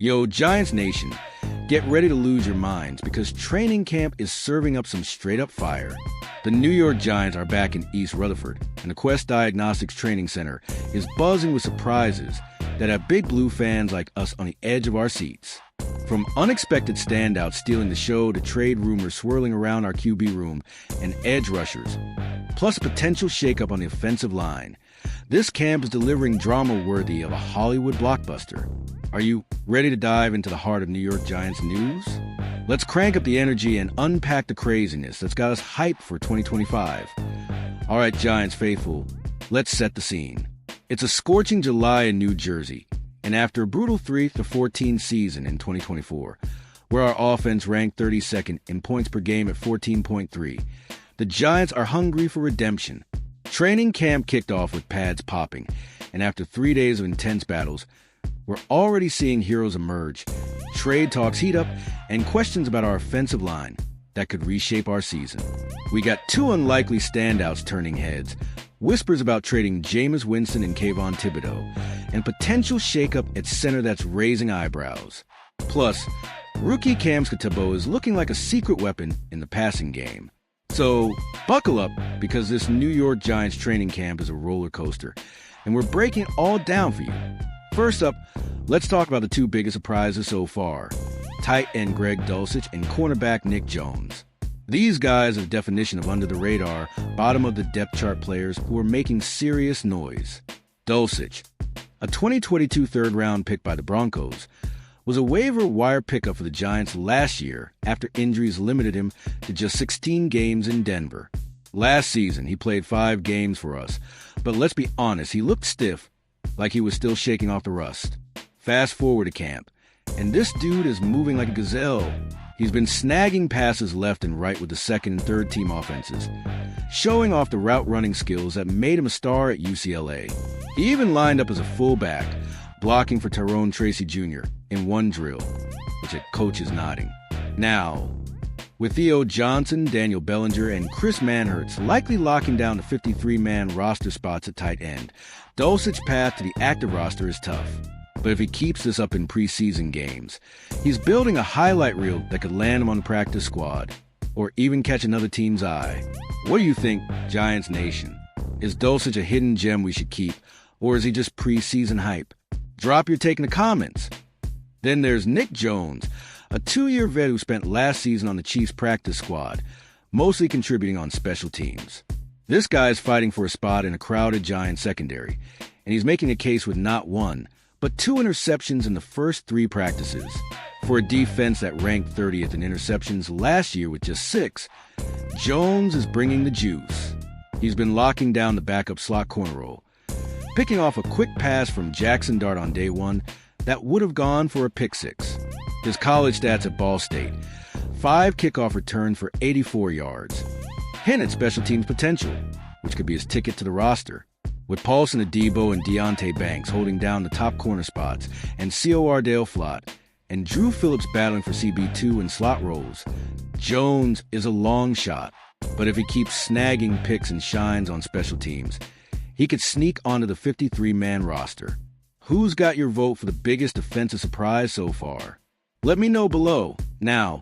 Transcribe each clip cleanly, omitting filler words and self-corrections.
Yo, Giants Nation, get ready to lose your minds because training camp is serving up some straight-up fire. The New York Giants are back in East Rutherford, and the Quest Diagnostics Training Center is buzzing with surprises that have Big Blue fans like us on the edge of our seats. From unexpected standouts stealing the show to trade rumors swirling around our QB room and edge rushers, plus a potential shakeup on the offensive line, this camp is delivering drama worthy of a Hollywood blockbuster. Are you ready to dive into the heart of New York Giants news? Let's crank up the energy and unpack the craziness that's got us hyped for 2025. All right, Giants faithful, let's set the scene. It's a scorching July in New Jersey, and after a brutal 3-14 season in 2024, where our offense ranked 32nd in points per game at 14.3, the Giants are hungry for redemption. Training camp kicked off with pads popping, and after 3 days of intense battles, we're already seeing heroes emerge, trade talks heat up, and questions about our offensive line that could reshape our season. We got two unlikely standouts turning heads, whispers about trading Jameus Winston and Kavon Tibido, and potential shakeup at center that's raising eyebrows. Plus, rookie Cam Tibido is looking like a secret weapon in the passing game. So, buckle up, because this New York Giants training camp is a roller coaster, and we're breaking it all down for you. First up, let's talk about the two biggest surprises so far, tight end Greg Doulich and cornerback Nick Jones. These guys are the definition of under-the-radar, bottom-of-the-depth chart players who are making serious noise. Doulich, a 2022 third-round pick by the Broncos, was a waiver wire pickup for the Giants last year after injuries limited him to just 16 games in Denver. Last season, he played 5 games for us, but let's be honest, he looked stiff, like he was still shaking off the rust. Fast forward to camp, and this dude is moving like a gazelle. He's been snagging passes left and right with the second and third team offenses, showing off the route running skills that made him a star at UCLA. He even lined up as a fullback, blocking for Tyrone Tracy Jr. in one drill, which a coach is nodding. Now, with Theo Johnson, Daniel Bellinger, and Chris Manhertz likely locking down the 53-man roster spots at tight end, Doulich's path to the active roster is tough. But if he keeps this up in preseason games, he's building a highlight reel that could land him on the practice squad, or even catch another team's eye. What do you think, Giants Nation? Is Doulich a hidden gem we should keep, or is he just preseason hype? Drop your take in the comments. Then there's Nick Jones, a 2-year vet who spent last season on the Chiefs practice squad, mostly contributing on special teams. This guy is fighting for a spot in a crowded Giants secondary, and he's making a case with not one, but 2 interceptions in the first 3 practices. For a defense that ranked 30th in interceptions last year with just 6, Jones is bringing the juice. He's been locking down the backup slot corner role, picking off a quick pass from Jackson Dart on day 1 that would have gone for a pick 6. His college stats at Ball State: 5 kickoff returns for 84 yards. Hint at special teams potential, which could be his ticket to the roster. With Paulson Adebo and Deontay Banks holding down the top corner spots, and C.O.R. Dale Flott, and Drew Phillips battling for CB2 and slot roles, Jones is a long shot. But if he keeps snagging picks and shines on special teams, he could sneak onto the 53-man roster. Who's got your vote for the biggest defensive surprise so far? Let me know below. Now,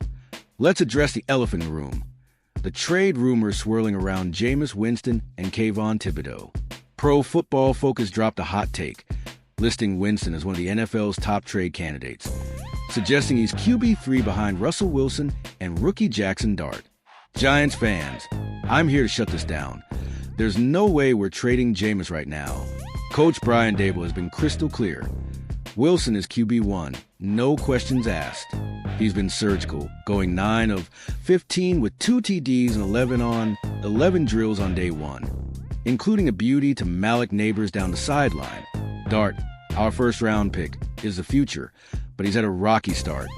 let's address the elephant in the room: the trade rumors swirling around Jameis Winston and Kavon Tibido. Pro Football Focus dropped a hot take, listing Winston as one of the NFL's top trade candidates, suggesting he's QB3 behind Russell Wilson and rookie Jackson Dart. Giants fans, I'm here to shut this down. There's no way we're trading Jameis right now. Coach Brian Daboll has been crystal clear. Wilson is QB1, no questions asked. He's been surgical, going 9 of 15 with 2 TDs and 11 drills on day 1, including a beauty to Malik Neighbors down the sideline. Dart, our first-round pick, is the future, but he's had a rocky start.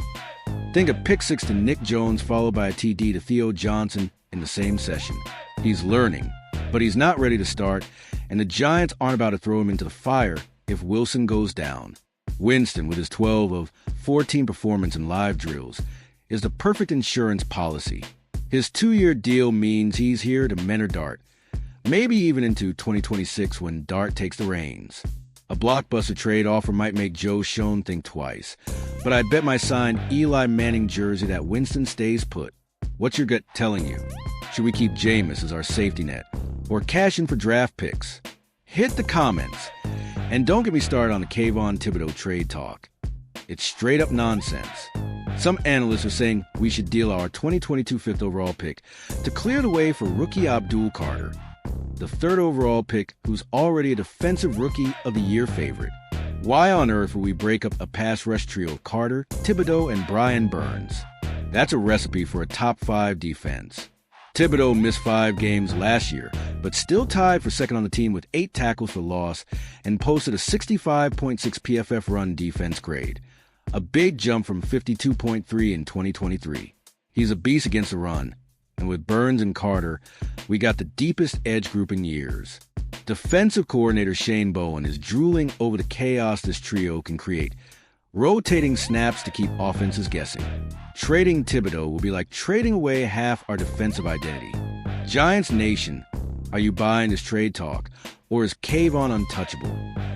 Think a pick 6 to Nick Jones followed by a TD to Theo Johnson in the same session. He's learning, but he's not ready to start, and the Giants aren't about to throw him into the fire if Wilson goes down. Winston, with his 12 of 14 performance in live drills, is the perfect insurance policy. His 2-year deal means he's here to mentor Dart, maybe even into 2026 when Dart takes the reins. A blockbuster trade offer might make Joe Schoen think twice, but I'd bet my signed Eli Manning jersey that Winston stays put. What's your gut telling you? Should we keep Jameis as our safety net, or cash in for draft picks? Hit the comments, and don't get me started on the Kavon Tibido trade talk. It's straight up nonsense. Some analysts are saying we should deal our 2022 fifth overall pick to clear the way for rookie Abdul Carter, the third overall pick who's already a defensive rookie of the year favorite. Why on earth would we break up a pass rush trio of Carter, Tibido, and Brian Burns? That's a recipe for a top 5 defense. Tibido missed 5 games last year, but still tied for second on the team with 8 tackles for loss and posted a 65.6 PFF run defense grade, a big jump from 52.3 in 2023. He's a beast against the run, and with Burns and Carter, we got the deepest edge group in years. Defensive coordinator Shane Bowen is drooling over the chaos this trio can create, rotating snaps to keep offenses guessing. Trading Tibido will be like trading away half our defensive identity. Giants Nation, are you buying this trade talk, or is Kavon untouchable?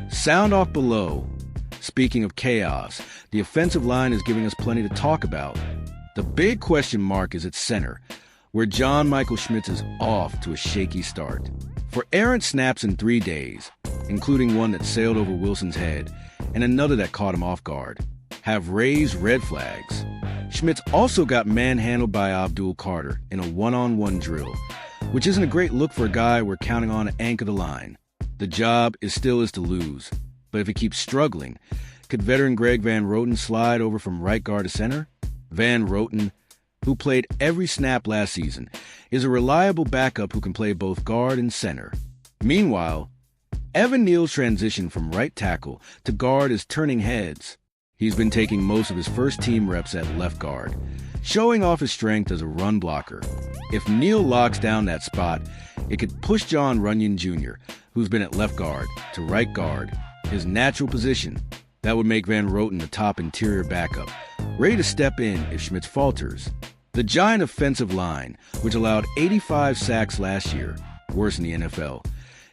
Sound off below. Speaking of chaos, the offensive line is giving us plenty to talk about. The big question mark is at center, where John Michael Schmitz is off to a shaky start. For errant snaps in 3 days, including one that sailed over Wilson's head and another that caught him off guard, have raised red flags. Schmitz also got manhandled by Abdul Carter in a one-on-one drill, which isn't a great look for a guy we're counting on to anchor the line. The job is still his to lose, but if he keeps struggling, could veteran Greg Van Roten slide over from right guard to center? Van Roten, who played every snap last season, is a reliable backup who can play both guard and center. Meanwhile, Evan Neal's transition from right tackle to guard is turning heads. He's been taking most of his first-team reps at left guard, showing off his strength as a run blocker. If Neal locks down that spot, it could push John Runyon Jr., who's been at left guard, to right guard, his natural position. That would make Van Roten the top interior backup, ready to step in if Schmitz falters. The Giant offensive line, which allowed 85 sacks last year, worse in the NFL,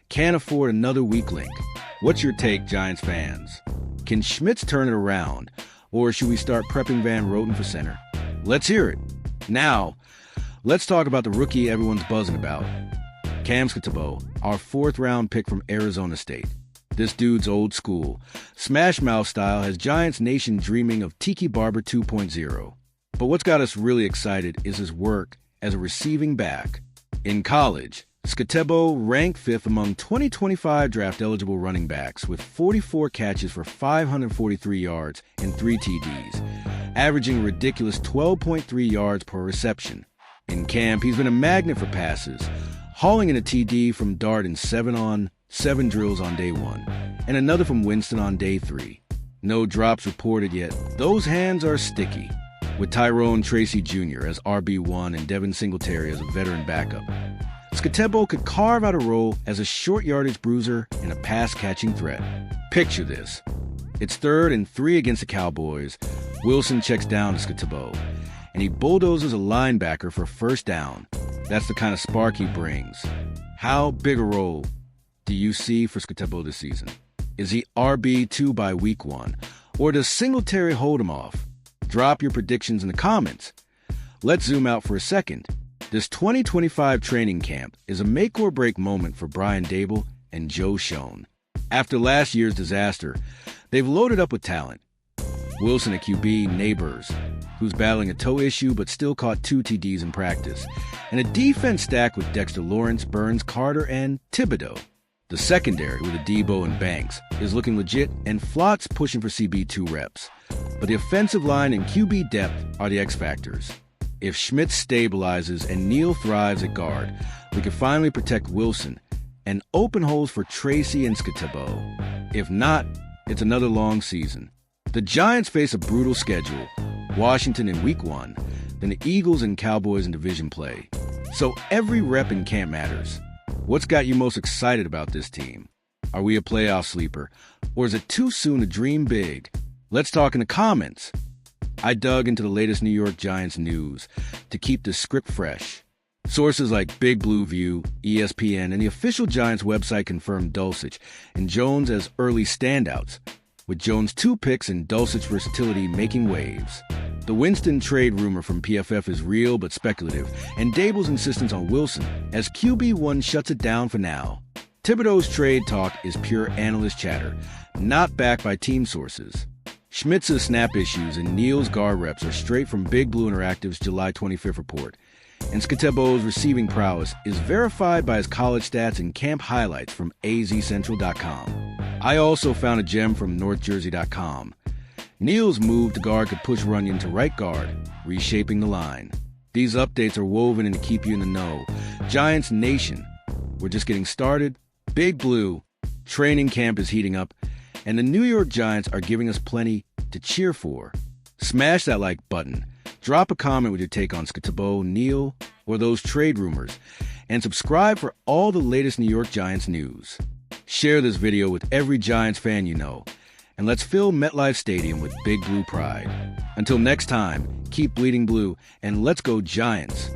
can't afford another weak link. What's your take, Giants fans? Can Schmitz turn it around, or should we start prepping Van Roten for center? Let's hear it. Now, let's talk about the rookie everyone's buzzing about. Cam Tibido, our 4th-round pick from Arizona State. This dude's old school, smash mouth style has Giants Nation dreaming of Tiki Barber 2.0. But what's got us really excited is his work as a receiving back. In college, Tibido ranked 5th among 2025 draft-eligible running backs with 44 catches for 543 yards and 3 TDs, averaging a ridiculous 12.3 yards per reception. In camp, he's been a magnet for passes, hauling in a TD from Dart in 7-on-7 drills on day 1, and another from Winston on day 3. No drops reported yet. Those hands are sticky, with Tyrone Tracy Jr. as RB1 and Devin Singletary as a veteran backup. Tibido could carve out a role as a short yardage bruiser and a pass-catching threat. Picture this. It's 3rd and 3 against the Cowboys. Wilson checks down to Tibido, and he bulldozes a linebacker for first down. That's the kind of spark he brings. How big a role do you see for Tibido this season? Is he RB2 by week 1, or does Singletary hold him off? Drop your predictions in the comments. Let's zoom out for a second. This 2025 training camp is a make-or-break moment for Brian Daboll and Joe Schoen. After last year's disaster, they've loaded up with talent. Wilson at QB, Neighbors, who's battling a toe issue but still caught 2 TDs in practice, and a defense stacked with Dexter Lawrence, Burns, Carter, and Tibido. The secondary, with Debo and Banks, is looking legit, and Flott's pushing for CB2 reps. But the offensive line and QB depth are the X factors. If Schmitz stabilizes and Neal thrives at guard, we can finally protect Wilson and open holes for Tracy and Tibido. If not, it's another long season. The Giants face a brutal schedule, Washington in week 1, then the Eagles and Cowboys in division play. So every rep in camp matters. What's got you most excited about this team? Are we a playoff sleeper, or is it too soon to dream big? Let's talk in the comments. I dug into the latest New York Giants news to keep the script fresh. Sources like Big Blue View, ESPN, and the official Giants website confirmed Doulich and Jones as early standouts, with Jones' 2 picks and Dulcich's versatility making waves. The Winston trade rumor from PFF is real but speculative, and Daboll's insistence on Wilson as QB1 shuts it down for now. Thibodeau's trade talk is pure analyst chatter, not backed by team sources. Schmitz's snap issues and Neal's guard reps are straight from Big Blue Interactive's July 25th report, and Skov receiving prowess is verified by his college stats and camp highlights from azcentral.com. I also found a gem from northjersey.com. Neal's move to guard could push Runyon to right guard, reshaping the line. These updates are woven in to keep you in the know. Giants Nation, we're just getting started. Big Blue, training camp is heating up, and the New York Giants are giving us plenty to cheer for. Smash that like button, drop a comment with your take on Skov, Neal, or those trade rumors, and subscribe for all the latest New York Giants news. Share this video with every Giants fan you know, and let's fill MetLife Stadium with Big Blue pride. Until next time, keep bleeding blue, and let's go Giants.